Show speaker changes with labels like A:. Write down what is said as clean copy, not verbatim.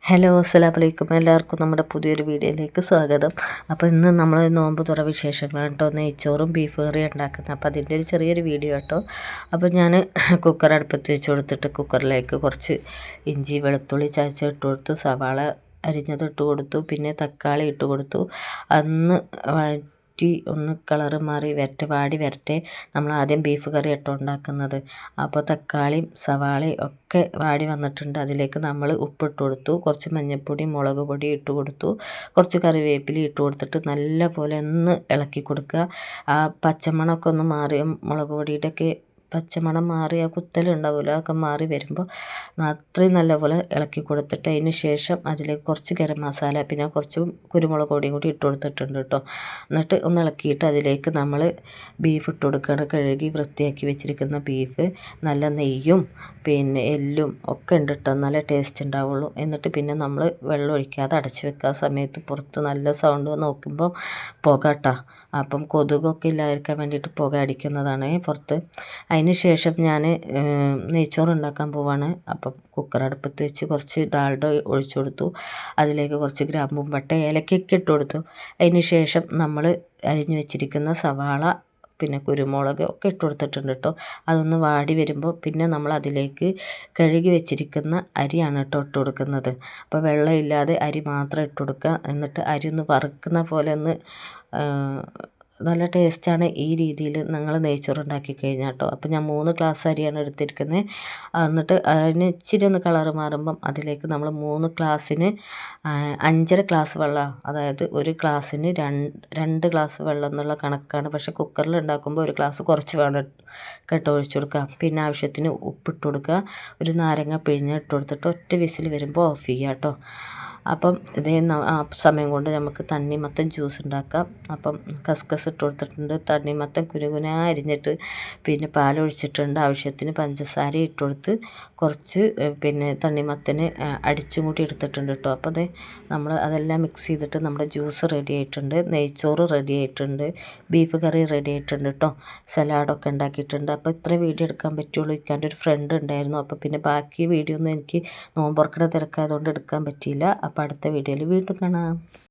A: Hello അസ്സലാമു അലൈക്കും. എല്ലാവർക്കും നമ്മുടെ പുതിയൊരു വീഡിയോയിലേക്ക് സ്വാഗതം. അപ്പോൾ ഇന്ന് നമ്മൾ നോമ്പ് തുറ വിശേഷങ്ങളാണ് കേട്ടോ. നെയ്ച്ചോറും ബീഫ് കറിയും ഉണ്ടാക്കുന്നത്. അപ്പോൾ അതിൻ്റെ ഒരു ചെറിയൊരു വീഡിയോ കേട്ടോ. അപ്പോൾ ഞാൻ കുക്കർ അടുപ്പത്ത് വെച്ച് കൊടുത്തിട്ട് കുക്കറിലേക്ക് കുറച്ച് ഇഞ്ചി വെളുത്തുള്ളി ചതച്ച് ഇട്ട് കൊടുത്തു, സവാള അരിഞ്ഞത് ഇട്ട് കൊടുത്തു, പിന്നെ തക്കാളി ഇട്ട് കൊടുത്തു. അന്ന് ഒന്ന് കളറ് മാറി വാടി വരട്ടെ. നമ്മൾ ആദ്യം ബീഫ് കറി ഇട്ടോ ഉണ്ടാക്കുന്നത്. അപ്പോൾ തക്കാളിയും സവാളയും ഒക്കെ വാടി വന്നിട്ടുണ്ട്. അതിലേക്ക് നമ്മൾ ഉപ്പിട്ട് കൊടുത്തു, കുറച്ച് മഞ്ഞൾപ്പൊടി മുളക് പൊടി ഇട്ട് കൊടുത്തു, കുറച്ച് കറിവേപ്പില ഇട്ട് കൊടുത്തിട്ട് നല്ല പോലെ ഒന്ന് ഇളക്കി കൊടുക്കുക. ആ പച്ചമണമൊക്കെ ഒന്ന് മാറി മുളക് പൊടിയുടെയൊക്കെ പച്ചമണം മാറി ആ കുത്തലുണ്ടാവില്ല, അതൊക്കെ മാറി വരുമ്പോൾ അത്രയും നല്ലപോലെ ഇളക്കി കൊടുത്തിട്ട് അതിന് ശേഷം അതിലേക്ക് കുറച്ച് ഗരം മസാല പിന്നെ കുറച്ച് കുരുമുളക് പൊടിയും കൂടി ഇട്ട് കൊടുത്തിട്ടുണ്ട് കേട്ടോ. എന്നിട്ട് ഒന്ന് ഇളക്കിയിട്ട് അതിലേക്ക് നമ്മൾ ബീഫ് ഇട്ട് കൊടുക്കുകയാണ്. കഴുകി വൃത്തിയാക്കി വെച്ചിരിക്കുന്ന ബീഫ് നല്ല നെയ്യും പിന്നെ എല്ലും ഒക്കെ ഉണ്ട് കേട്ടോ, നല്ല ടേസ്റ്റ് ഉണ്ടാവുള്ളൂ. എന്നിട്ട് പിന്നെ നമ്മൾ വെള്ളം ഒഴിക്കാതെ അടച്ച് വെക്കുക. സമയത്ത് പുറത്ത് നല്ല സൗണ്ട് നോക്കുമ്പോൾ പുക കേട്ടോ. അപ്പം കൊതുകൊക്കെ ഇല്ലാതിരിക്കാൻ വേണ്ടിയിട്ട് പുക അടിക്കുന്നതാണ് പുറത്ത്. അതിന് ശേഷം ഞാൻ നെയ്ച്ചോറ് ഉണ്ടാക്കാൻ പോവാണ്. അപ്പം കുക്കർ അടുപ്പത്ത് വെച്ച് കുറച്ച് ഡാൽഡ ഒഴിച്ചു കൊടുത്തു. അതിലേക്ക് കുറച്ച് ഗ്രാമ്പും പട്ട ഏലക്കൊക്കെ ഇട്ട് കൊടുത്തു. അതിന് ശേഷം നമ്മൾ അരിഞ്ഞു വെച്ചിരിക്കുന്ന സവാള പിന്നെ കുരുമുളക് ഒക്കെ ഇട്ട് കൊടുത്തിട്ടുണ്ട് കേട്ടോ. അതൊന്ന് വാടി വരുമ്പോൾ പിന്നെ നമ്മൾ അതിലേക്ക് കഴുകി വെച്ചിരിക്കുന്ന അരിയാണ് കേട്ടോ ഇട്ട് കൊടുക്കുന്നത്. അപ്പോൾ വെള്ളമില്ലാതെ അരി മാത്രം ഇട്ട് കൊടുക്കുക. എന്നിട്ട് അരി ഒന്ന് വറുക്കുന്ന പോലെ ഒന്ന് നല്ല ടേസ്റ്റാണ് ഈ രീതിയിൽ നിങ്ങൾ നെയ്ച്ചോറ് ഉണ്ടാക്കി കഴിഞ്ഞാൽ കേട്ടോ. അപ്പോൾ ഞാൻ 3 ഗ്ലാസ് അരിയാണ് എടുത്തിരിക്കുന്നത്. എന്നിട്ട് അതിന് ഇച്ചിരി ഒന്ന് കളറ് മാറുമ്പം അതിലേക്ക് നമ്മൾ 3 ഗ്ലാസ്സിന് 5.5 ഗ്ലാസ് വെള്ളം, അതായത് ഒരു ഗ്ലാസ്സിന് 2 ഗ്ലാസ് വെള്ളം എന്നുള്ള കണക്കാണ്. പക്ഷേ കുക്കറിൽ ഉണ്ടാക്കുമ്പോൾ 1 ഗ്ലാസ് കുറച്ച് വേണം കേട്ടോ ഒഴിച്ചു കൊടുക്കുക. പിന്നെ ആവശ്യത്തിന് ഉപ്പിട്ട് കൊടുക്കുക. ഒരു നാരങ്ങ പിഴിഞ്ഞ് ഇട്ട് കൊടുത്തിട്ട് ഒറ്റ വിസിൽ വരുമ്പോൾ ഓഫ് ചെയ്യുക കേട്ടോ. അപ്പം ഇതേ ആ സമയം കൊണ്ട് നമുക്ക് തണ്ണിമത്തൻ ജ്യൂസ് ഉണ്ടാക്കാം. അപ്പം കസ്കസ് ഇട്ട് കൊടുത്തിട്ടുണ്ട്, തണ്ണിമത്തൻ കുനുകുന അരിഞ്ഞിട്ട് പിന്നെ പാലൊഴിച്ചിട്ടുണ്ട്, ആവശ്യത്തിന് പഞ്ചസാര ഇട്ട് കൊടുത്ത് കുറച്ച് പിന്നെ തണ്ണിമത്തന് അടിച്ചും കൂടി എടുത്തിട്ടുണ്ട് കേട്ടോ. അപ്പോൾ അത് നമ്മൾ അതെല്ലാം മിക്സ് ചെയ്തിട്ട് നമ്മുടെ ജ്യൂസ് റെഡി ആയിട്ടുണ്ട്, നെയ്ച്ചോറ് റെഡി ആയിട്ടുണ്ട്, ബീഫ് കറി റെഡി ആയിട്ടുണ്ട് കേട്ടോ, സലാഡൊക്കെ ഉണ്ടാക്കിയിട്ടുണ്ട്. അപ്പോൾ ഇത്ര വീഡിയോ എടുക്കാൻ പറ്റുള്ളൂ. എൻ്റെ ഒരു ഫ്രണ്ട് ഉണ്ടായിരുന്നു. അപ്പോൾ പിന്നെ ബാക്കി വീഡിയോ ഒന്നും എനിക്ക് നോമ്പുറക്കണ തിരക്കായതുകൊണ്ട് എടുക്കാൻ പറ്റിയില്ല. അപ്പോൾ അടുത്ത വീഡിയോയിൽ വീണ്ടും കാണാം.